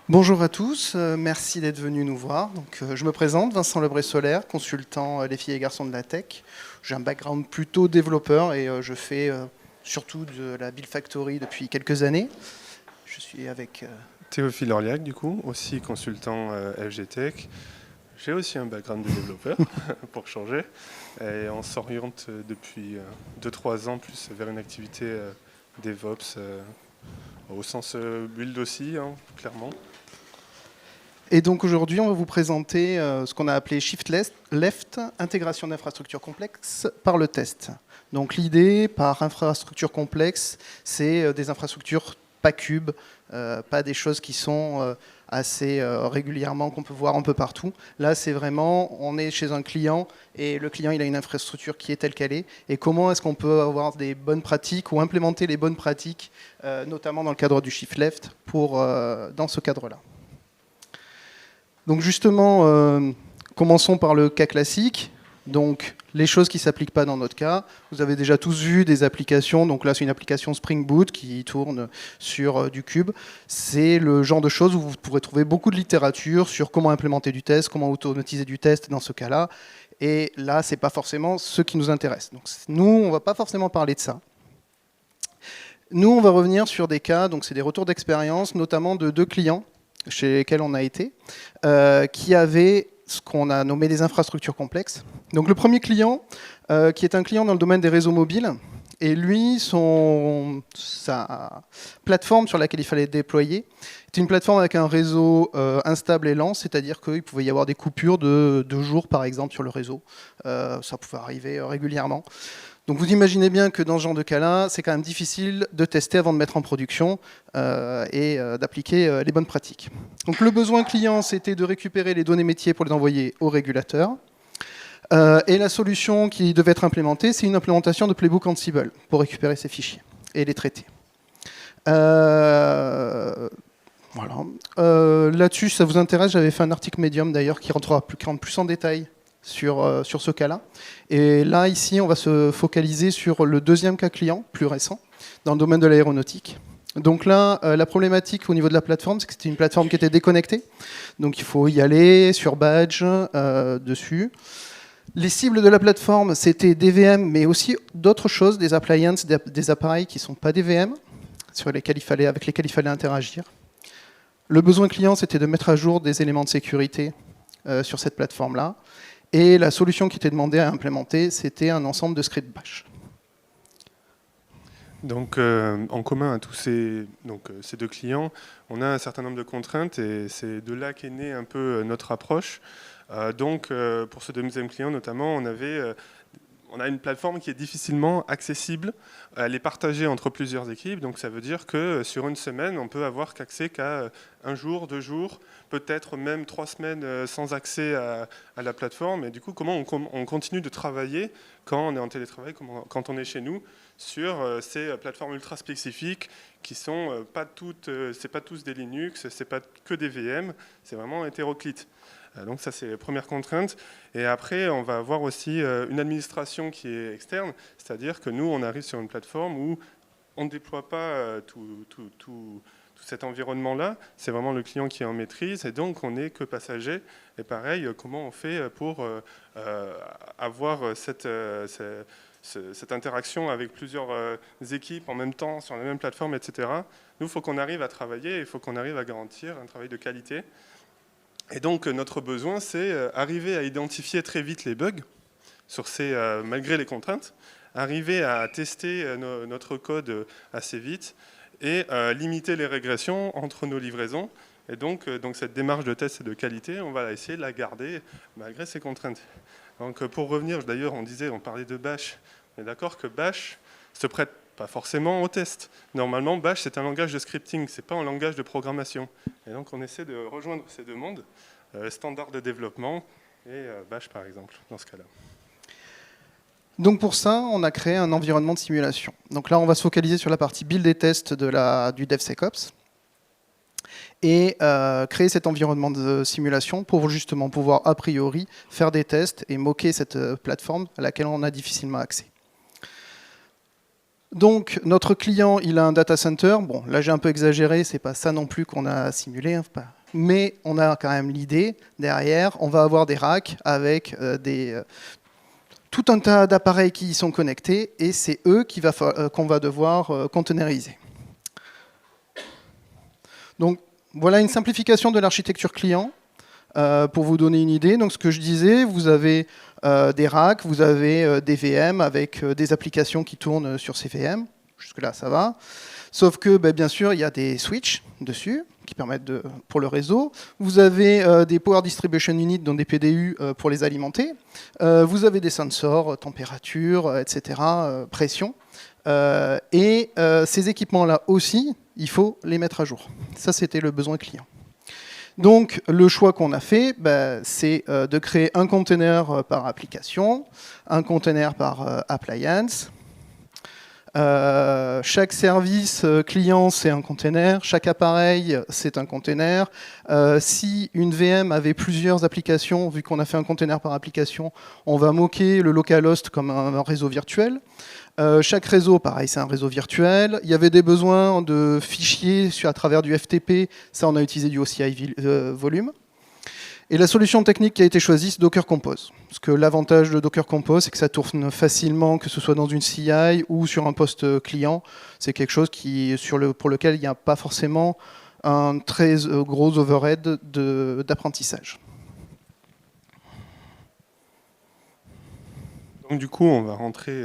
Bonjour à tous, merci d'être venus nous voir. Donc, je me présente, Vincent Lebré-Solaire, consultant les filles et garçons de la tech. J'ai un background plutôt développeur et je fais surtout de la Build Factory depuis quelques années. Je suis avec... Théophile Orliac, du coup, aussi consultant FG Tech. J'ai aussi un background de développeur, pour changer. Et on s'oriente depuis 2-3 ans plus vers une activité DevOps, au sens build aussi, hein, clairement. Et donc aujourd'hui, on va vous présenter ce qu'on a appelé Shift Left, intégration d'infrastructures complexes par le test. Donc l'idée, par infrastructure complexe, c'est des infrastructures pas cubes, pas des choses qui sont assez régulièrement, qu'on peut voir un peu partout. Là, c'est vraiment, on est chez un client et le client, il a une infrastructure qui est telle qu'elle est. Et comment est-ce qu'on peut avoir des bonnes pratiques ou implémenter les bonnes pratiques, notamment dans le cadre du Shift Left, dans ce cadre-là. Donc justement, commençons par le cas classique. Donc les choses qui ne s'appliquent pas dans notre cas. Vous avez déjà tous vu des applications. Donc là, c'est une application Spring Boot qui tourne sur du cube. C'est le genre de choses où vous pourrez trouver beaucoup de littérature sur comment implémenter du test, comment automatiser du test dans ce cas-là. Et là, ce n'est pas forcément ce qui nous intéresse. Donc nous, on ne va pas forcément parler de ça. Nous, on va revenir sur des cas, donc c'est des retours d'expérience, notamment de 2 clients chez lesquels on a été, qui avaient ce qu'on a nommé des infrastructures complexes. Donc le premier client, qui est un client dans le domaine des réseaux mobiles, et lui, sa plateforme sur laquelle il fallait déployer, était une plateforme avec un réseau instable et lent, c'est-à-dire qu'il pouvait y avoir des coupures de 2 jours, par exemple, sur le réseau. Ça pouvait arriver régulièrement. Donc vous imaginez bien que dans ce genre de cas-là, c'est quand même difficile de tester avant de mettre en production et d'appliquer les bonnes pratiques. Donc le besoin client, c'était de récupérer les données métiers pour les envoyer au régulateur. Et la solution qui devait être implémentée, c'est une implémentation de Playbook Ansible pour récupérer ces fichiers et les traiter. Voilà. Là-dessus, si ça vous intéresse, j'avais fait un article Medium d'ailleurs qui rentre plus en détail sur ce cas-là. Et là, ici, on va se focaliser sur le deuxième cas client, plus récent, dans le domaine de l'aéronautique. Donc là, la problématique au niveau de la plateforme, c'est que c'était une plateforme qui était déconnectée. Donc il faut y aller sur badge, dessus. Les cibles de la plateforme, c'était des VM, mais aussi d'autres choses, des appliances, des appareils qui ne sont pas des VM, avec lesquels il fallait interagir. Le besoin client, c'était de mettre à jour des éléments de sécurité sur cette plateforme-là. Et la solution qui était demandée à implémenter, c'était un ensemble de scripts bash. Donc, en commun à tous ces 2 clients, on a un certain nombre de contraintes et c'est de là qu'est née un peu notre approche. Pour ce deuxième client notamment, on a une plateforme qui est difficilement accessible. Elle est partagée entre plusieurs équipes, donc ça veut dire que sur une semaine, on peut avoir accès qu'à 1 jour, 2 jours, peut-être même 3 semaines sans accès à la plateforme. Et du coup, comment on continue de travailler quand on est en télétravail, quand on est chez nous, sur ces plateformes ultra spécifiques qui sont pas toutes, c'est pas tous des Linux, c'est pas que des VM, c'est vraiment hétéroclite. Donc ça, c'est la première contrainte. Et après, on va avoir aussi une administration qui est externe, c'est-à-dire que nous, on arrive sur une plateforme où on ne déploie pas tout cet environnement-là. C'est vraiment le client qui est en maîtrise, et donc on n'est que passager. Et pareil, comment on fait pour avoir cette interaction avec plusieurs équipes en même temps, sur la même plateforme, etc. Nous, il faut qu'on arrive à travailler, il faut qu'on arrive à garantir un travail de qualité. Et donc notre besoin, c'est arriver à identifier très vite les bugs, malgré les contraintes, arriver à tester notre code assez vite et limiter les régressions entre nos livraisons. Et donc cette démarche de test et de qualité, on va essayer de la garder malgré ces contraintes. Donc pour revenir, d'ailleurs, on parlait de Bash. On est d'accord que Bash se prête pas forcément au test. Normalement, Bash, c'est un langage de scripting, c'est pas un langage de programmation. Et donc, on essaie de rejoindre ces 2 mondes, standard de développement et Bash, par exemple, dans ce cas-là. Donc pour ça, on a créé un environnement de simulation. Donc là, on va se focaliser sur la partie build et test du DevSecOps et créer cet environnement de simulation pour justement pouvoir, a priori, faire des tests et moquer cette plateforme à laquelle on a difficilement accès. Donc, notre client, il a un data center. Bon, là, j'ai un peu exagéré, c'est pas ça non plus qu'on a simulé, hein, mais on a quand même l'idée. Derrière, on va avoir des racks avec tout un tas d'appareils qui y sont connectés, et c'est eux qu'on va devoir containeriser. Donc, voilà une simplification de l'architecture client. Pour vous donner une idée, donc ce que je disais, vous avez des racks, vous avez des VM avec des applications qui tournent sur ces VM. Jusque-là, ça va. Sauf que, bien sûr, il y a des switches dessus qui permettent pour le réseau. Vous avez des Power Distribution Units, donc des PDU pour les alimenter. Vous avez des sensors, température, etc., pression. Et ces équipements-là aussi, il faut les mettre à jour. Ça, c'était le besoin client. Donc, le choix qu'on a fait, c'est de créer un container par application, un container par appliance. Chaque service client, c'est un container. Chaque appareil, c'est un container. Si une VM avait plusieurs applications, vu qu'on a fait un container par application, on va moquer le localhost comme un réseau virtuel. Chaque réseau, pareil, c'est un réseau virtuel. Il y avait des besoins de fichiers à travers du FTP. Ça, on a utilisé du OCI volume. Et la solution technique qui a été choisie, c'est Docker Compose. Parce que l'avantage de Docker Compose, c'est que ça tourne facilement, que ce soit dans une CI ou sur un poste client. C'est quelque chose pour lequel il n'y a pas forcément un très gros overhead d'apprentissage. Donc du coup, on va rentrer...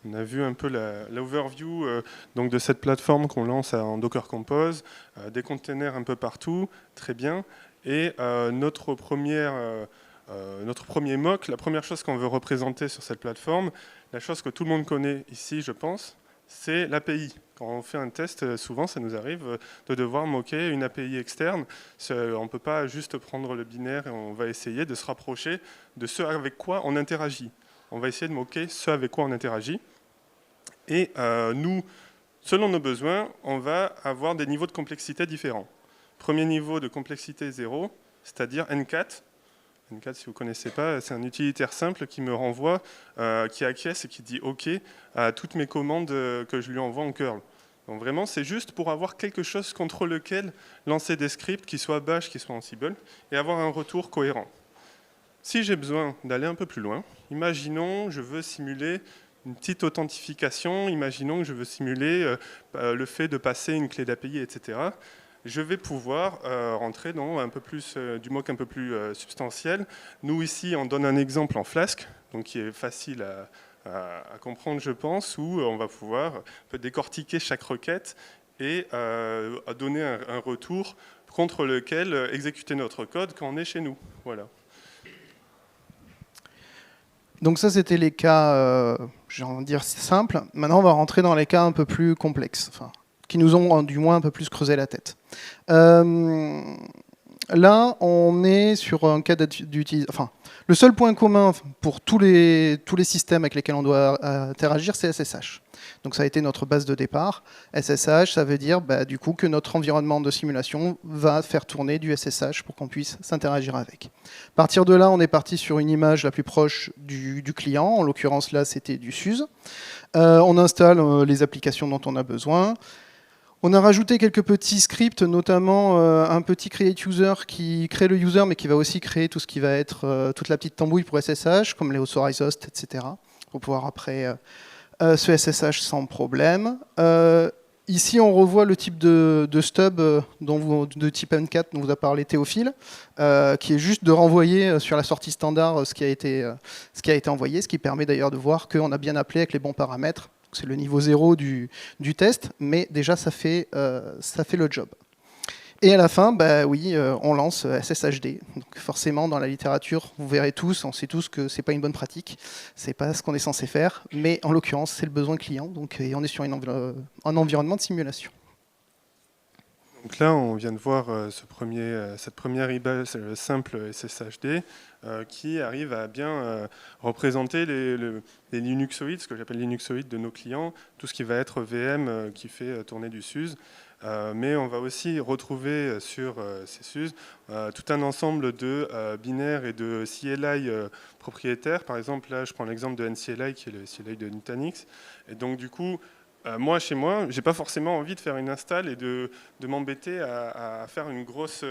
On a vu un peu l'overview donc de cette plateforme qu'on lance en Docker Compose, des containers un peu partout, très bien. Et notre premier mock, la première chose qu'on veut représenter sur cette plateforme, la chose que tout le monde connaît ici, je pense, c'est l'API. Quand on fait un test, souvent, ça nous arrive de devoir moquer une API externe. On ne peut pas juste prendre le binaire et on va essayer de se rapprocher de ce avec quoi on interagit. On va essayer de moquer ce avec quoi on interagit. Et nous, selon nos besoins, on va avoir des niveaux de complexité différents. Premier niveau de complexité 0, c'est-à-dire N4. N4, si vous ne connaissez pas, c'est un utilitaire simple qui me renvoie, qui acquiesce et qui dit OK à toutes mes commandes que je lui envoie en curl. Donc vraiment, c'est juste pour avoir quelque chose contre lequel lancer des scripts, qui soient bash, qui soient Ansible, et avoir un retour cohérent. Si j'ai besoin d'aller un peu plus loin, imaginons je veux simuler une petite authentification, imaginons que je veux simuler le fait de passer une clé d'API, etc. Je vais pouvoir rentrer dans un peu plus, du mock un peu plus substantiel. Nous, ici, on donne un exemple en Flask, donc qui est facile à comprendre, je pense, où on va pouvoir décortiquer chaque requête et donner un retour contre lequel exécuter notre code quand on est chez nous. Voilà. Donc ça, c'était les cas, j'ai envie de dire, simples. Maintenant, on va rentrer dans les cas un peu plus complexes, enfin, qui nous ont du moins un peu plus creusé la tête. Là, on est sur un cas d'utilisation. Enfin, le seul point commun pour tous les systèmes avec lesquels on doit interagir, c'est SSH. Donc ça a été notre base de départ. SSH, ça veut dire du coup que notre environnement de simulation va faire tourner du SSH pour qu'on puisse s'interagir avec. À partir de là, on est parti sur une image la plus proche du client. En l'occurrence, là, c'était du SUSE. On installe les applications dont on a besoin. On a rajouté quelques petits scripts, notamment un petit create user qui crée le user, mais qui va aussi créer tout ce qui va être toute la petite tambouille pour SSH, comme les authorize hosts, etc. Pour pouvoir après ce SSH sans problème. Ici, on revoit le type de stub de type N4 dont vous a parlé Théophile, qui est juste de renvoyer sur la sortie standard ce qui a été envoyé, ce qui permet d'ailleurs de voir qu'on a bien appelé avec les bons paramètres. C'est le niveau 0 du test, mais déjà ça fait le job. Et à la fin, oui, on lance SSHD. Donc forcément, dans la littérature, vous verrez tous, on sait tous que c'est pas une bonne pratique, c'est pas ce qu'on est censé faire, mais en l'occurrence, c'est le besoin client, donc et on est sur un environnement de simulation. Donc là, on vient de voir cette première image simple SSHD qui arrive à bien représenter les Linuxoïdes, ce que j'appelle Linuxoïdes de nos clients, tout ce qui va être VM qui fait tourner du SUSE. Mais on va aussi retrouver sur ces SUSE tout un ensemble de binaires et de CLI propriétaires. Par exemple, là, je prends l'exemple de NCLI, qui est le CLI de Nutanix. Et donc, du coup, Moi, chez moi, j'ai pas forcément envie de faire une install et de m'embêter à faire une grosse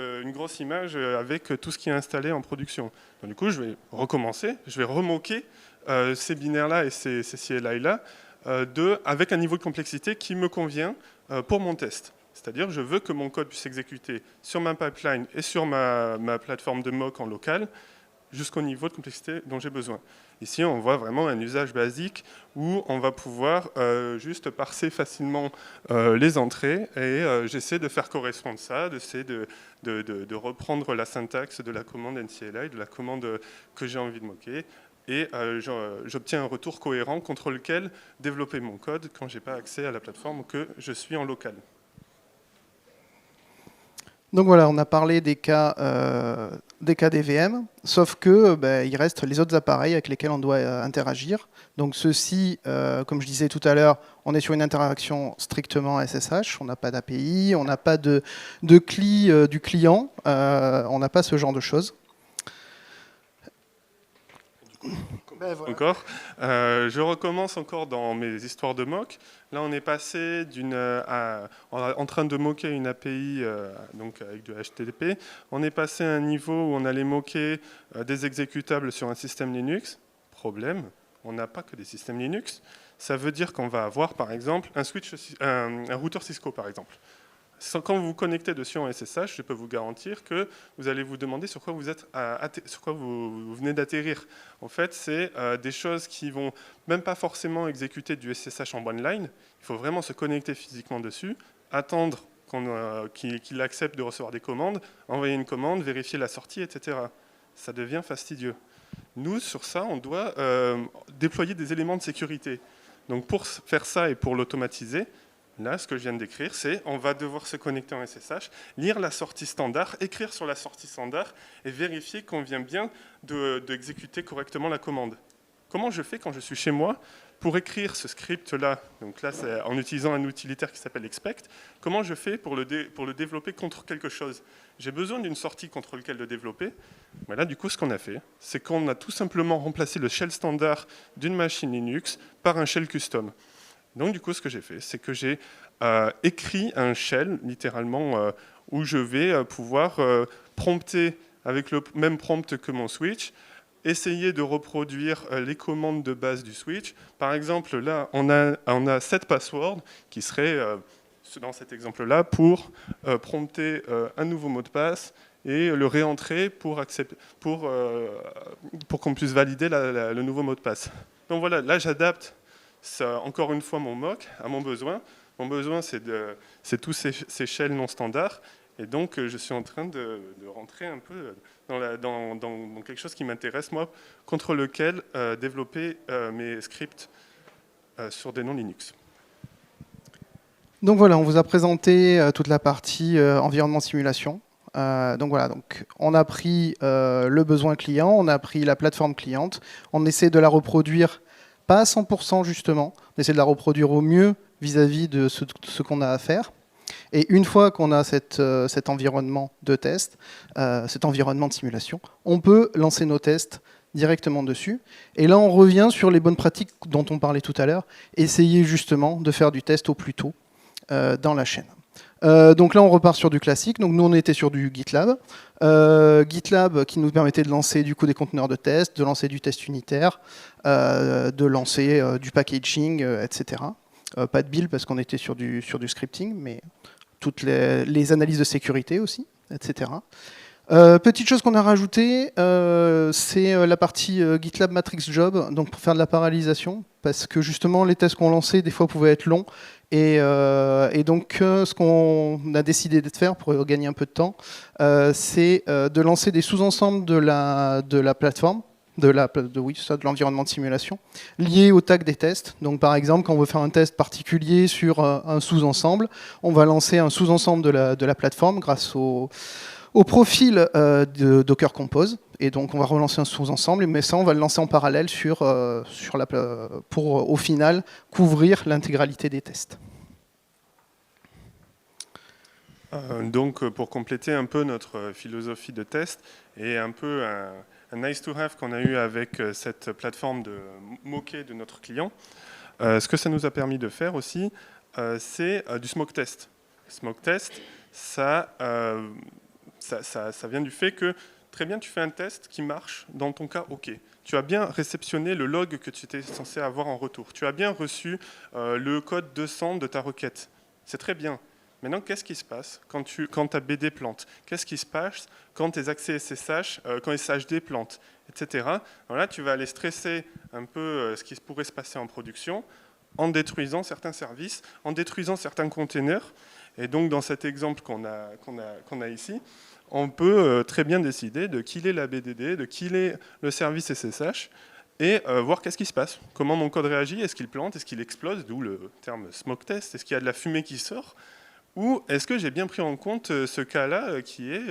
image avec tout ce qui est installé en production. Donc, du coup, je vais recommencer, je vais remoquer ces binaires-là et ces CLI-là avec un niveau de complexité qui me convient pour mon test. C'est-à-dire, je veux que mon code puisse s'exécuter sur ma pipeline et sur ma plateforme de mock en local jusqu'au niveau de complexité dont j'ai besoin. Ici, on voit vraiment un usage basique où on va pouvoir juste parser facilement les entrées et j'essaie de faire correspondre ça, d'essayer de reprendre la syntaxe de la commande NCLI, de la commande que j'ai envie de moquer, et j'obtiens un retour cohérent contre lequel développer mon code quand je n'ai pas accès à la plateforme que je suis en local. Donc voilà, on a parlé des cas DVM, sauf que il reste les autres appareils avec lesquels on doit interagir. Donc ceci, comme je disais tout à l'heure, on est sur une interaction strictement SSH, on n'a pas d'API, on n'a pas de CLI du client, on n'a pas ce genre de choses. Voilà. Encore. Je recommence encore dans mes histoires de mock. Là, on est passé en train de moquer une API donc avec du HTTP. On est passé à un niveau où on allait moquer des exécutables sur un système Linux. Problème, on n'a pas que des systèmes Linux. Ça veut dire qu'on va avoir, par exemple, un routeur Cisco, par exemple. Quand vous vous connectez dessus en SSH, je peux vous garantir que vous allez vous demander sur quoi vous venez d'atterrir. En fait, c'est des choses qui vont même pas forcément exécuter du SSH en one line. Il faut vraiment se connecter physiquement dessus, attendre qu'il accepte de recevoir des commandes, envoyer une commande, vérifier la sortie, etc. Ça devient fastidieux. Nous, sur ça, on doit déployer des éléments de sécurité. Donc pour faire ça et pour l'automatiser, là, ce que je viens de décrire, c'est on va devoir se connecter en SSH, lire la sortie standard, écrire sur la sortie standard et vérifier qu'on vient bien d'exécuter correctement la commande. Comment je fais quand je suis chez moi pour écrire ce script-là? Donc là, c'est en utilisant un utilitaire qui s'appelle expect. Comment je fais pour le développer contre quelque chose? J'ai besoin d'une sortie contre laquelle le développer. Voilà, du coup, ce qu'on a fait, c'est qu'on a tout simplement remplacé le shell standard d'une machine Linux par un shell custom. Donc du coup, ce que j'ai fait, c'est que j'ai écrit un shell, littéralement, où je vais pouvoir prompter avec le même prompt que mon switch, essayer de reproduire les commandes de base du switch. Par exemple, là, on a 7 passwords qui seraient, dans cet exemple-là, pour prompter un nouveau mot de passe et le réentrer pour qu'on puisse valider le nouveau mot de passe. Donc voilà, là, j'adapte encore une fois mon mock à mon besoin. Mon besoin, c'est tous ces shells non standards. Et donc, je suis en train de rentrer un peu dans quelque chose qui m'intéresse, moi, contre lequel développer mes scripts sur des noms Linux. Donc voilà, on vous a présenté toute la partie environnement de simulation. Donc voilà, on a pris le besoin client, on a pris la plateforme cliente, on essaie de la reproduire, pas à 100% justement, on essaie de la reproduire au mieux vis-à-vis de ce qu'on a à faire. Et une fois qu'on a cet environnement de test, cet environnement de simulation, on peut lancer nos tests directement dessus. Et là, on revient sur les bonnes pratiques dont on parlait tout à l'heure, essayer justement de faire du test au plus tôt dans la chaîne. Donc là, on repart sur du classique. Donc nous, on était sur du GitLab. GitLab qui nous permettait de lancer du coup des conteneurs de test, de lancer du test unitaire, de lancer du packaging, etc. Pas de build parce qu'on était sur du scripting, mais toutes les analyses de sécurité aussi, etc. Petite chose qu'on a rajoutée, c'est la partie GitLab Matrix Job, donc pour faire de la parallélisation, parce que justement les tests qu'on lançait des fois pouvaient être longs, et donc ce qu'on a décidé de faire pour gagner un peu de temps, c'est de lancer des sous-ensembles de la plateforme, de l'environnement de simulation, liés au tag des tests. Donc par exemple, quand on veut faire un test particulier sur un sous-ensemble, on va lancer un sous-ensemble de la plateforme grâce au profil de Docker Compose, et donc on va relancer un sous-ensemble, mais ça on va le lancer en parallèle pour au final couvrir l'intégralité des tests. Donc pour compléter un peu notre philosophie de test et un peu un nice to have qu'on a eu avec cette plateforme de moquer de notre client, Ce que ça nous a permis de faire aussi, c'est du smoke test. Smoke test, ça vient du fait que très bien, tu fais un test qui marche, dans ton cas, ok. Tu as bien réceptionné le log que tu étais censé avoir en retour. Tu as bien reçu le code 200 de ta requête. C'est très bien. Maintenant, qu'est-ce qui se passe quand ta BD plante? Qu'est-ce qui se passe quand tes accès SSH, quand SHD plante, etc. Alors là, tu vas aller stresser un peu ce qui pourrait se passer en production en détruisant certains services, en détruisant certains containers. Et donc, dans cet exemple qu'on a ici, on peut très bien décider de killer la BDD, de killer le service SSH, et voir qu'est-ce qui se passe. Comment mon code réagit? Est-ce qu'il plante? Est-ce qu'il explose? D'où le terme smoke test. Est-ce qu'il y a de la fumée qui sort? Ou est-ce que j'ai bien pris en compte ce cas-là qui est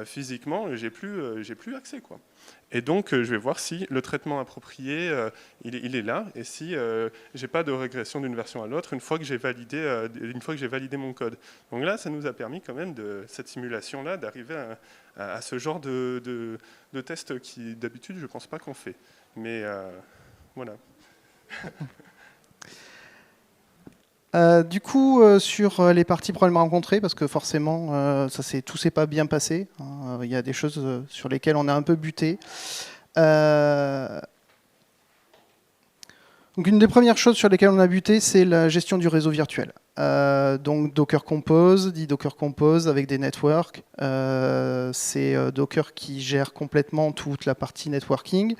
physiquement, j'ai plus accès, quoi. Et donc, je vais voir si le traitement approprié, il est là, et si j'ai pas de régression d'une version à l'autre une fois que j'ai validé mon code. Donc là, ça nous a permis quand même, de cette simulation-là, d'arriver à ce genre de test qui, d'habitude, je pense pas qu'on fait. Mais voilà. Du coup, sur les parties problèmes rencontrés, parce que forcément, tout s'est pas bien passé. Hein, il y a des choses sur lesquelles on a un peu buté. Donc, une des premières choses sur lesquelles on a buté, c'est la gestion du réseau virtuel. Donc Docker Compose, dit Docker Compose avec des networks. C'est Docker qui gère complètement toute la partie networking.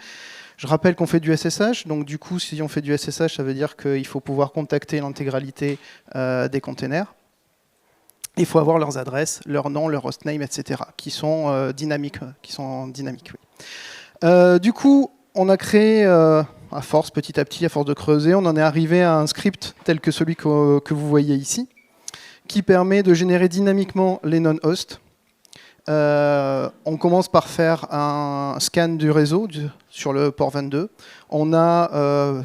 Je rappelle qu'on fait du SSH, donc du coup, si on fait du SSH, ça veut dire qu'il faut pouvoir contacter l'intégralité des containers. Il faut avoir leurs adresses, leur nom, leur hostname, etc., qui sont dynamiques. Oui. Du coup, on a créé, à force, petit à petit, à force de creuser, on en est arrivé à un script tel que celui que vous voyez ici, qui permet de générer dynamiquement les non-hosts. On commence par faire un scan du réseau sur le port 22. On a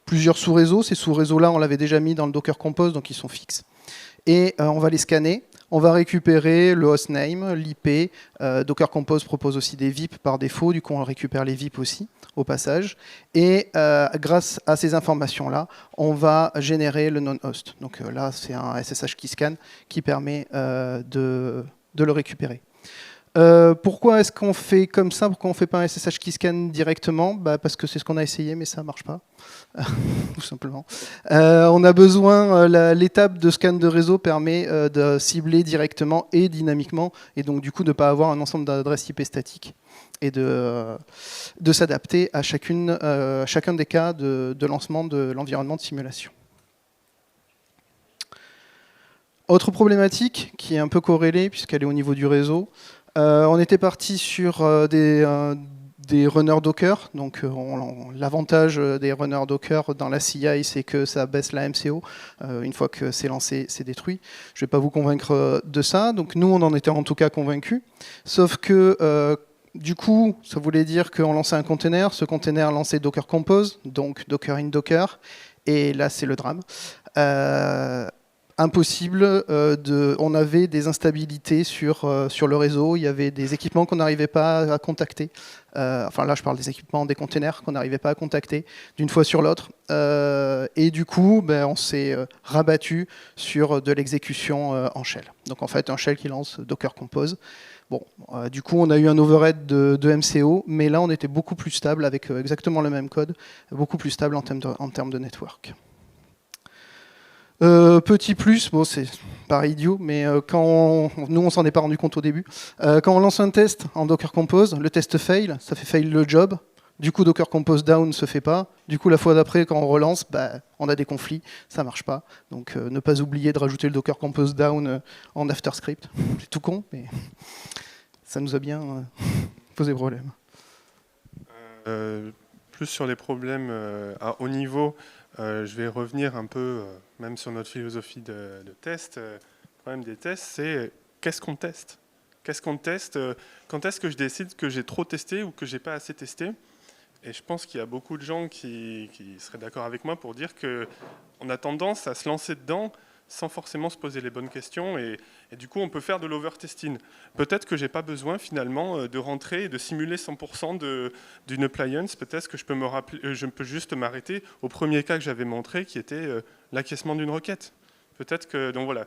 plusieurs sous-réseaux. Ces sous-réseaux-là, on l'avait déjà mis dans le Docker Compose, donc ils sont fixes. Et on va les scanner. On va récupérer le hostname, l'IP. Docker Compose propose aussi des VIP par défaut. Du coup, on récupère les VIP aussi, au passage. Et grâce à ces informations-là, on va générer le non-host. Donc là, c'est un SSH qui scanne qui permet de le récupérer. Pourquoi est-ce qu'on fait comme ça? Pourquoi on ne fait pas un SSH qui scanne directement? Parce que c'est ce qu'on a essayé, mais ça ne marche pas, tout simplement. On a besoin, l'étape de scan de réseau permet de cibler directement et dynamiquement, et donc du coup de ne pas avoir un ensemble d'adresses IP statiques, et de s'adapter à chacun des cas de lancement de l'environnement de simulation. Autre problématique qui est un peu corrélée, puisqu'elle est au niveau du réseau, on était parti sur des runners Docker. Donc, l'avantage des runners Docker dans la CI, c'est que ça baisse la MCO. Une fois que c'est lancé, c'est détruit. Je ne vais pas vous convaincre de ça. Donc, nous, on en était en tout cas convaincus. Sauf que, du coup, ça voulait dire qu'on lançait un container. Ce container lançait Docker Compose, donc Docker in Docker. Et là, c'est le drame. Impossible, on avait des instabilités sur le réseau, il y avait des équipements qu'on n'arrivait pas à contacter. Enfin là je parle des équipements, des containers qu'on n'arrivait pas à contacter d'une fois sur l'autre. Et du coup, on s'est rabattu sur de l'exécution en shell. Donc en fait un shell qui lance Docker Compose. Bon, du coup on a eu un overhead de MCO, mais là on était beaucoup plus stable avec exactement le même code, beaucoup plus stable en termes de network. Petit plus, bon c'est pareil idiot, mais nous on s'en est pas rendu compte au début. Quand on lance un test en Docker Compose, le test fail, ça fait fail le job. Du coup Docker Compose down ne se fait pas. Du coup la fois d'après quand on relance, on a des conflits, ça marche pas. Donc ne pas oublier de rajouter le Docker Compose down en after script. C'est tout con, mais ça nous a bien posé problème. Plus sur les problèmes à haut niveau. Je vais revenir un peu, même sur notre philosophie de test. Le problème des tests, c'est qu'est-ce qu'on teste? Qu'est-ce qu'on teste? Quand est-ce que je décide que j'ai trop testé ou que j'ai pas assez testé? Et je pense qu'il y a beaucoup de gens qui seraient d'accord avec moi pour dire qu'on a tendance à se lancer dedans sans forcément se poser les bonnes questions, et du coup on peut faire de l'over-testing. Peut-être que j'ai pas besoin finalement de rentrer et de simuler 100% d'une appliance, peut-être que je peux juste m'arrêter au premier cas que j'avais montré, qui était l'acquiescement d'une requête. Peut-être que, donc voilà,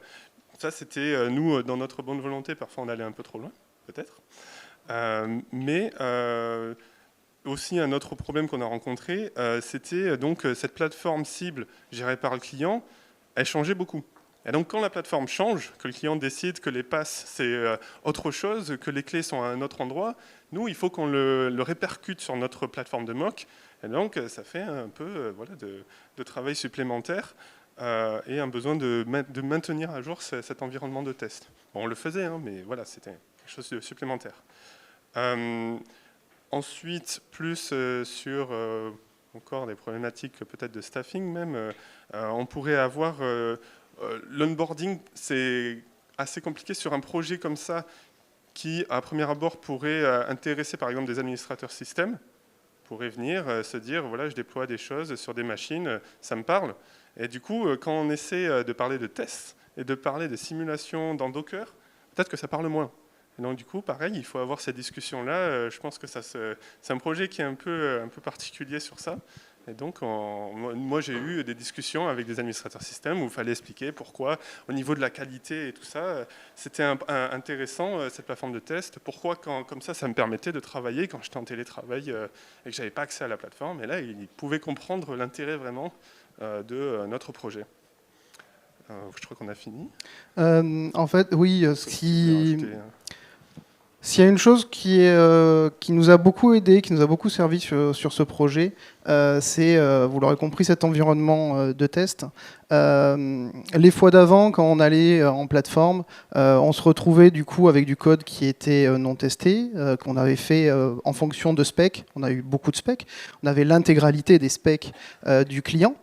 ça c'était nous, dans notre bonne volonté, parfois on allait un peu trop loin, peut-être. Mais aussi un autre problème qu'on a rencontré, c'était donc cette plateforme cible gérée par le client, elle changeait beaucoup. Et donc quand la plateforme change, que le client décide que les passes c'est autre chose, que les clés sont à un autre endroit, nous il faut qu'on le répercute sur notre plateforme de mock, et donc ça fait un peu voilà, de travail supplémentaire et un besoin de maintenir à jour cet environnement de test. Bon, on le faisait, hein, mais voilà, c'était quelque chose de supplémentaire. Ensuite, plus sur encore des problématiques peut-être de staffing même, on pourrait avoir l'onboarding, c'est assez compliqué sur un projet comme ça qui, à premier abord, pourrait intéresser par exemple des administrateurs système, pourraient venir se dire, voilà, je déploie des choses sur des machines, ça me parle. Et du coup, quand on essaie de parler de tests et de parler de simulation dans Docker, peut-être que ça parle moins. Et donc du coup, pareil, il faut avoir cette discussion-là. Je pense que c'est un projet qui est un peu particulier sur ça. Et donc, moi, j'ai eu des discussions avec des administrateurs système où il fallait expliquer pourquoi, au niveau de la qualité et tout ça, c'était intéressant, cette plateforme de test. Pourquoi, comme ça me permettait de travailler quand j'étais en télétravail et que je n'avais pas accès à la plateforme. Et là, ils pouvaient comprendre l'intérêt vraiment de notre projet. Je crois qu'on a fini. En fait, oui, s'il y a une chose qui nous a beaucoup aidé, qui nous a beaucoup servi sur ce projet, c'est, vous l'aurez compris, cet environnement de test. Les fois d'avant, quand on allait en plateforme, on se retrouvait du coup avec du code qui était non testé, qu'on avait fait en fonction de specs. On a eu beaucoup de specs. On avait l'intégralité des specs du client.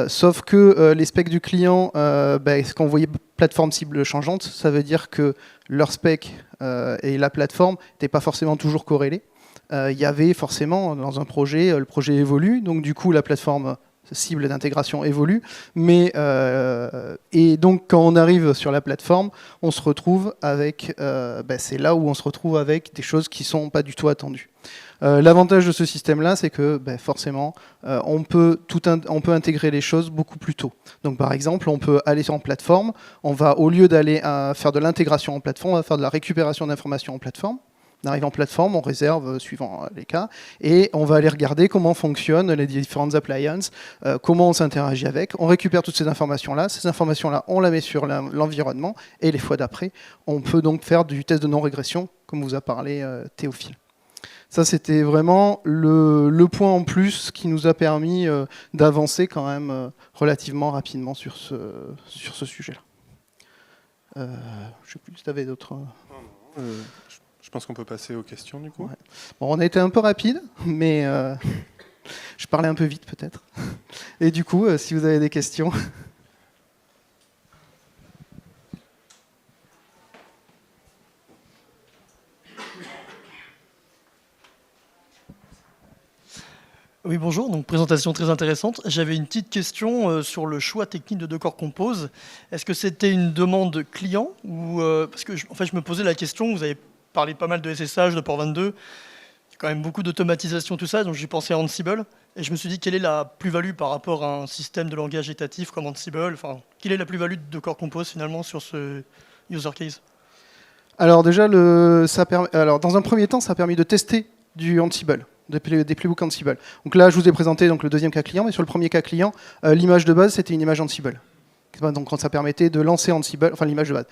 Sauf que les specs du client, quand on voyait plateforme cible changeante, ça veut dire que leur spec et la plateforme n'étaient pas forcément toujours corrélés. Il y avait forcément dans un projet, le projet évolue, donc du coup la plateforme cible d'intégration évolue, et donc quand on arrive sur la plateforme, on se retrouve avec, c'est là où on se retrouve avec des choses qui ne sont pas du tout attendues. L'avantage de ce système-là, c'est que forcément, on peut intégrer les choses beaucoup plus tôt. Donc par exemple, on peut aller sur une plateforme, on va, au lieu d'aller faire de l'intégration en plateforme, on va faire de la récupération d'informations en plateforme. On arrive en plateforme, on réserve suivant les cas, et on va aller regarder comment fonctionnent les différentes appliances, comment on s'interagit avec. On récupère toutes ces informations-là, on la met sur l'environnement, et les fois d'après, on peut donc faire du test de non-régression, comme vous a parlé Théophile. Ça, c'était vraiment le point en plus qui nous a permis d'avancer quand même relativement rapidement sur ce sujet-là. Je ne sais plus si tu avais d'autres... Je pense qu'on peut passer aux questions, du coup. Ouais. Bon, on a été un peu rapide, mais je parlais un peu vite, peut-être. Et du coup, si vous avez des questions... Oui, bonjour, donc présentation très intéressante. J'avais une petite question sur le choix technique de Docker Compose. Est-ce que c'était une demande client ou parce que en fait, je me posais la question, vous avez parlé pas mal de SSH, de port 22, il y a quand même beaucoup d'automatisation, tout ça, donc j'ai pensé à Ansible, et je me suis dit quelle est la plus-value par rapport à un système de langage étatif comme Ansible, enfin, quelle est la plus-value de Docker Compose finalement sur ce user case? Alors déjà, dans un premier temps, ça a permis de tester du Ansible, des playbooks Ansible. Donc là, je vous ai présenté donc, le deuxième cas client, mais sur le premier cas client, l'image de base, c'était une image Ansible. Donc ça permettait de lancer Ansible, enfin l'image de base.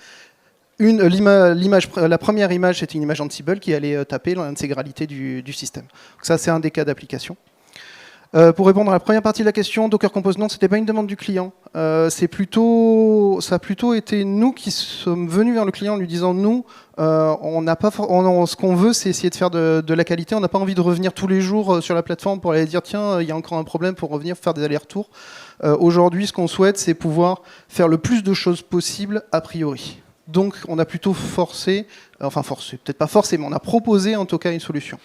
La première image, c'était une image Ansible qui allait taper l'intégralité du système. Donc ça, c'est un des cas d'application. Pour répondre à la première partie de la question, Docker Compose, non, c'était pas une demande du client. Ça a plutôt été nous qui sommes venus vers le client en lui disant nous, ce qu'on veut, c'est essayer de faire de la qualité. On n'a pas envie de revenir tous les jours sur la plateforme pour aller dire tiens, il y a encore un problème, pour revenir faire des allers-retours. Aujourd'hui, ce qu'on souhaite, c'est pouvoir faire le plus de choses possible a priori. Donc, on a plutôt forcé, peut-être pas forcé, mais on a proposé en tout cas une solution.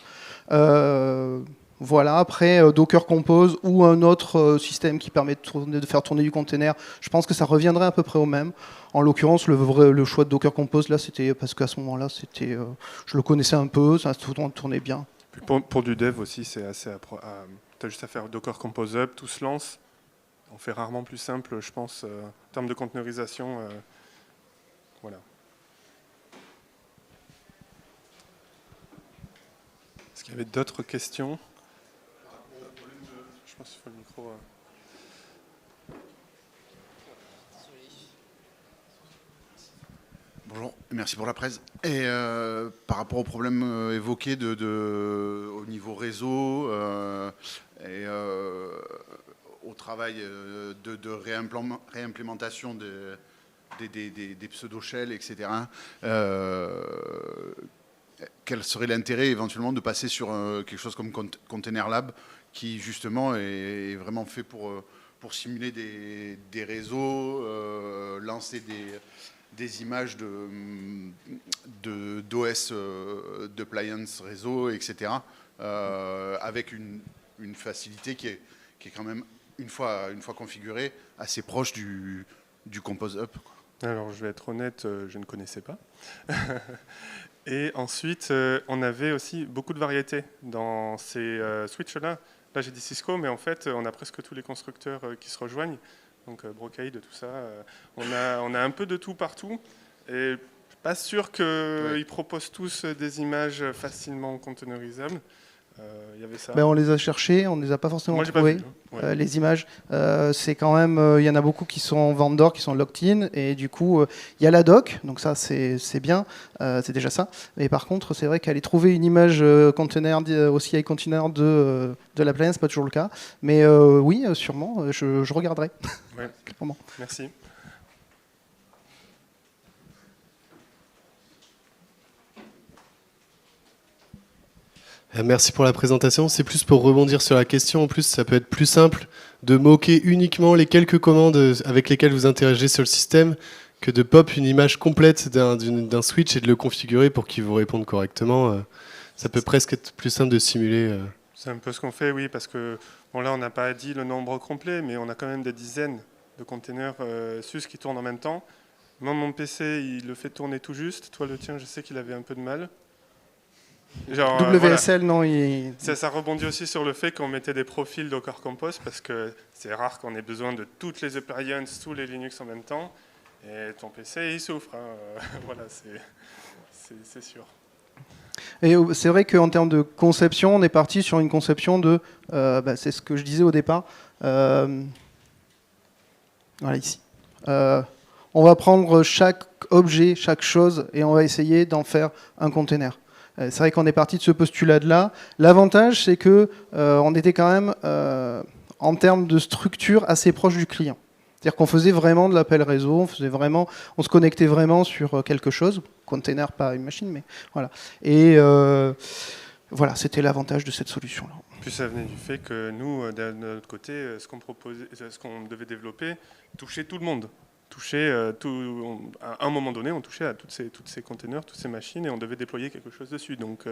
Voilà, après Docker Compose ou un autre système qui permet de faire tourner du container, je pense que ça reviendrait à peu près au même. En l'occurrence, le choix de Docker Compose, là, c'était parce qu'à ce moment-là, je le connaissais un peu, ça tournait bien. Puis pour du dev aussi, c'est assez... Tu as juste à faire Docker Compose Up, tout se lance. On fait rarement plus simple, je pense, en termes de conteneurisation. Voilà. Est-ce qu'il y avait d'autres questions? Je pense qu'il faut le micro. Bonjour, merci pour la presse. Et par rapport au problème évoqué au niveau réseau et au travail de réimplémentation des pseudo-shells, etc., quel serait l'intérêt éventuellement de passer sur quelque chose comme Container Lab qui justement est vraiment fait pour simuler des réseaux, lancer des images d'OS, d'appliance réseau, etc., avec une facilité qui est quand même, une fois configurée, assez proche du Compose Up, quoi. Alors, je vais être honnête, je ne connaissais pas. Et ensuite, on avait aussi beaucoup de variétés dans ces switches-là. Là, j'ai dit Cisco, mais en fait, on a presque tous les constructeurs qui se rejoignent. Donc, Brocade, tout ça. On a un peu de tout partout. Et je ne suis pas sûr qu'ils proposent tous des images facilement containerisables. Il y avait ça. Ben, on les a cherchés, on ne les a pas forcément trouvés. Ouais. Les images, c'est quand même, il y en a beaucoup qui sont vendors, qui sont locked-in, et du coup, il y a la doc, donc ça c'est bien, c'est déjà ça. Mais par contre, c'est vrai qu'aller trouver une image container aussi high container de l'appliance, c'est pas toujours le cas. Mais oui, sûrement, je regarderai. Ouais. Merci. Merci pour la présentation. C'est plus pour rebondir sur la question. En plus, ça peut être plus simple de moquer uniquement les quelques commandes avec lesquelles vous interagissez sur le système que de pop une image complète d'un switch et de le configurer pour qu'il vous réponde correctement. Ça peut presque être plus simple de simuler. C'est un peu ce qu'on fait, oui, parce que bon, là, on n'a pas dit le nombre complet, mais on a quand même des dizaines de containers SUS qui tournent en même temps. Moi, mon PC, il le fait tourner tout juste. Toi, le tien, je sais qu'il avait un peu de mal. Genre, WSL, voilà. Non, ça rebondit aussi sur le fait qu'on mettait des profils Docker Compose parce que c'est rare qu'on ait besoin de toutes les appliances, tous les Linux en même temps. Et ton PC, il souffre. Hein. Voilà, c'est sûr. Et c'est vrai qu'en termes de conception, on est parti sur une conception de... c'est ce que je disais au départ. Voilà, ici. On va prendre chaque objet, chaque chose, et on va essayer d'en faire un container. C'est vrai qu'on est parti de ce postulat-là. L'avantage, c'est que on était quand même, en termes de structure, assez proche du client. C'est-à-dire qu'on faisait vraiment de l'appel réseau, on se connectait vraiment sur quelque chose, container, pas une machine, mais voilà. Et voilà, c'était l'avantage de cette solution-là. Puis ça venait du fait que nous, de notre côté, ce qu'on devait développer, touchait tout le monde. À un moment donné, on touchait à tous ces containers, toutes ces machines, et on devait déployer quelque chose dessus. Donc,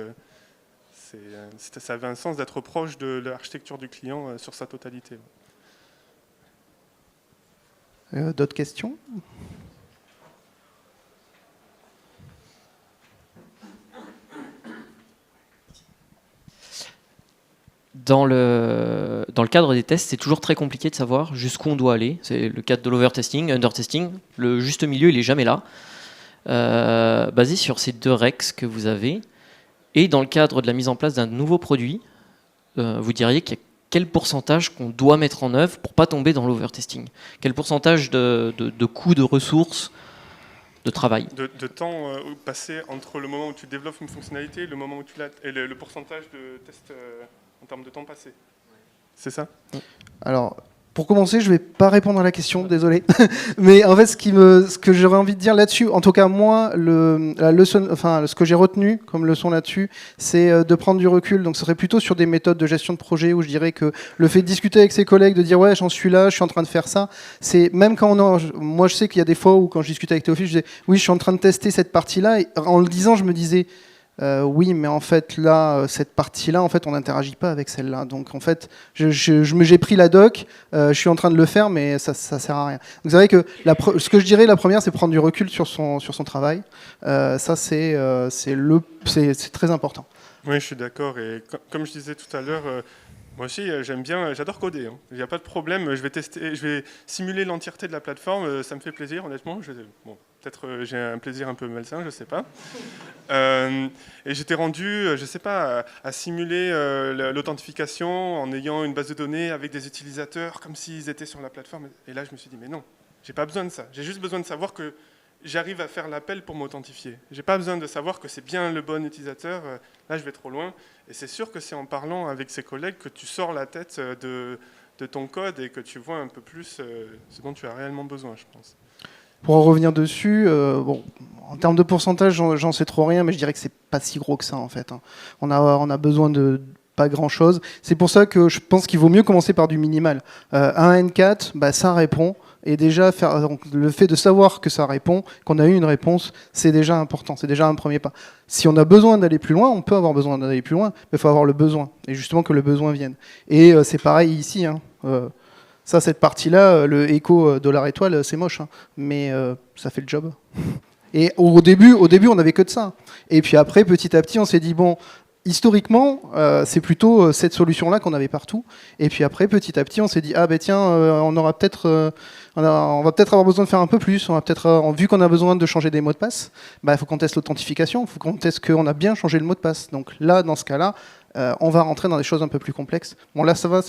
ça avait un sens d'être proche de l'architecture du client sur sa totalité. D'autres questions ? Dans le cadre des tests, c'est toujours très compliqué de savoir jusqu'où on doit aller. C'est le cadre de l'overtesting, undertesting. Le juste milieu, il n'est jamais là. Basé sur ces deux rex que vous avez, et dans le cadre de la mise en place d'un nouveau produit, vous diriez qu'il y a quel pourcentage qu'on doit mettre en œuvre pour ne pas tomber dans l'overtesting? Quel pourcentage de coûts, de ressources, de travail? De temps passé entre le moment où tu développes une fonctionnalité et le moment où tu l'as, et le pourcentage de tests en termes de temps passé. C'est ça? Alors, pour commencer, je ne vais pas répondre à la question, désolé. Mais en fait, ce que j'aurais envie de dire là-dessus, en tout cas moi, ce que j'ai retenu comme leçon là-dessus, c'est de prendre du recul. Donc ce serait plutôt sur des méthodes de gestion de projet où je dirais que le fait de discuter avec ses collègues, de dire ouais, j'en suis là, je suis en train de faire ça, c'est même quand moi je sais qu'il y a des fois où quand je discutais avec Théophile, je disais oui, je suis en train de tester cette partie-là, et en le disant, je me disais Oui, mais en fait, là, cette partie-là, en fait, on n'interagit pas avec celle-là. Donc, en fait, j'ai pris la doc, je suis en train de le faire, mais ça sert à rien. Donc, c'est vrai que ce que je dirais, la première, c'est prendre du recul sur son travail. Ça, c'est très important. Oui, je suis d'accord. Et comme je disais tout à l'heure, moi aussi, j'adore coder. Hein. Il n'y a pas de problème. Je vais simuler l'entièreté de la plateforme. Ça me fait plaisir, honnêtement. Bon, peut-être j'ai un plaisir un peu malsain, je ne sais pas. Et j'étais rendu, je ne sais pas, à simuler l'authentification en ayant une base de données avec des utilisateurs comme s'ils étaient sur la plateforme. Et là, je me suis dit, mais non, j'ai pas besoin de ça. J'ai juste besoin de savoir que j'arrive à faire l'appel pour m'authentifier. J'ai pas besoin de savoir que c'est bien le bon utilisateur. Là, je vais trop loin. Et c'est sûr que c'est en parlant avec ses collègues que tu sors la tête de ton code et que tu vois un peu plus ce dont tu as réellement besoin, je pense. Pour en revenir dessus, bon, en termes de pourcentage, j'en sais trop rien, mais je dirais que c'est pas si gros que ça, en fait. Hein. On a besoin de pas grand-chose. C'est pour ça que je pense qu'il vaut mieux commencer par du minimal. Un N4, bah, ça répond. Et déjà, donc, le fait de savoir que ça répond, qu'on a eu une réponse, c'est déjà important, c'est déjà un premier pas. Si on a besoin d'aller plus loin, on peut avoir besoin d'aller plus loin, mais il faut avoir le besoin, et justement que le besoin vienne. Et c'est pareil ici. Hein. Ça, cette partie-là, le écho dollar étoile, c'est moche, hein, mais ça fait le job. Et au début, on n'avait que de ça. Et puis après, petit à petit, on s'est dit, bon, historiquement, c'est plutôt cette solution-là qu'on avait partout. Et puis après, petit à petit, on s'est dit, ah ben tiens, on va peut-être avoir besoin de faire un peu plus. On va peut-être, vu qu'on a besoin de changer des mots de passe, bah, il faut qu'on teste l'authentification, il faut qu'on teste qu'on a bien changé le mot de passe. Donc là, dans ce cas-là, on va rentrer dans des choses un peu plus complexes. Bon là, ça va,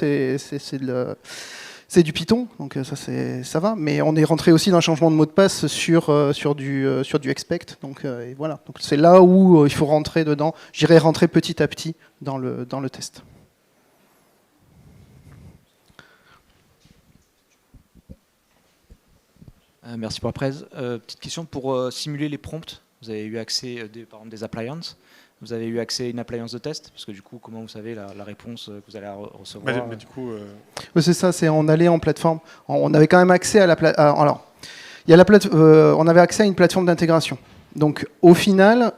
c'est du Python, donc ça va. Mais on est rentré aussi dans un changement de mot de passe sur du expect. Donc et voilà. Donc c'est là où il faut rentrer dedans. J'irai rentrer petit à petit dans le test. Merci pour la presse. Petite question pour simuler les prompts. Vous avez eu accès par exemple des appliances. Vous avez eu accès à une appliance de test, parce que du coup, comment vous savez la réponse que vous allez recevoir Mais du coup, c'est ça, c'est on allait en plateforme. On avait quand même accès à la plateforme. Alors, il y a on avait accès à une plateforme d'intégration. Donc, au final,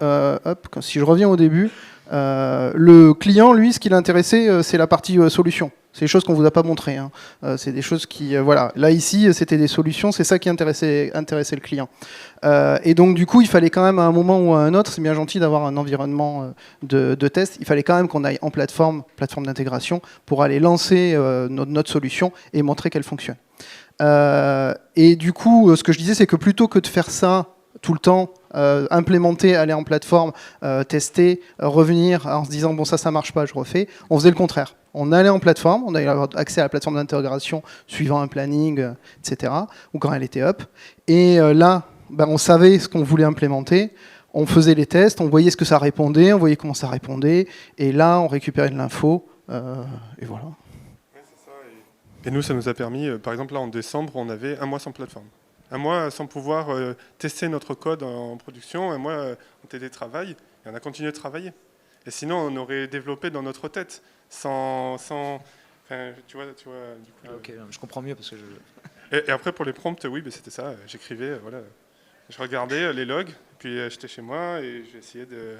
si je reviens au début, le client, lui, ce qui l'intéressait, c'est la partie solution. C'est des choses qu'on ne vous a pas montrées. Hein. C'est des choses qui... voilà. Là, ici, c'était des solutions. C'est ça qui intéressait le client. Et donc, du coup, il fallait quand même, à un moment ou à un autre, c'est bien gentil d'avoir un environnement de test, il fallait quand même qu'on aille en plateforme d'intégration, pour aller lancer notre solution et montrer qu'elle fonctionne. Et du coup, ce que je disais, c'est que plutôt que de faire ça tout le temps, implémenter, aller en plateforme, tester, revenir en se disant bon ça marche pas, je refais, on faisait le contraire. On allait en plateforme, on avait accès à la plateforme d'intégration suivant un planning, etc. ou quand elle était up. Et là, on savait ce qu'on voulait implémenter, on faisait les tests, on voyait ce que ça répondait, on voyait comment ça répondait, et là on récupérait de l'info, et voilà. Ouais, c'est ça, et nous ça nous a permis, par exemple là en décembre, on avait un mois sans plateforme. Un mois sans pouvoir tester notre code en production, un mois en télétravail, et on a continué de travailler. Et sinon, on aurait développé dans notre tête, sans enfin, tu vois, du coup, ok, je comprends mieux parce que et après, pour les prompts, oui, c'était ça. J'écrivais, voilà. Je regardais les logs, puis j'étais chez moi et j'essayais de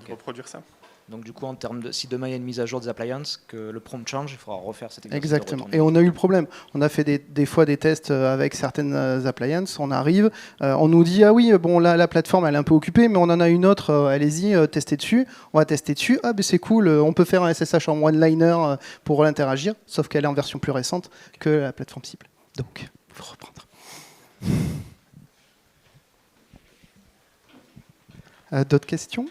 reproduire ça. Donc du coup, en termes de, si demain il y a une mise à jour des appliances, que le prompt change, il faudra refaire cet exercice. Exactement. Et on a eu le problème. On a fait des fois des tests avec certaines appliances. On arrive, on nous dit ah oui, bon là la plateforme elle est un peu occupée, mais on en a une autre. Allez-y, testez dessus. On va tester dessus. Ah ben c'est cool. On peut faire un SSH en one-liner pour l'interagir, sauf qu'elle est en version plus récente que la plateforme cible. Donc, il faut reprendre. D'autres questions ?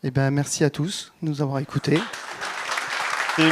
Eh ben, merci à tous de nous avoir écoutés. Et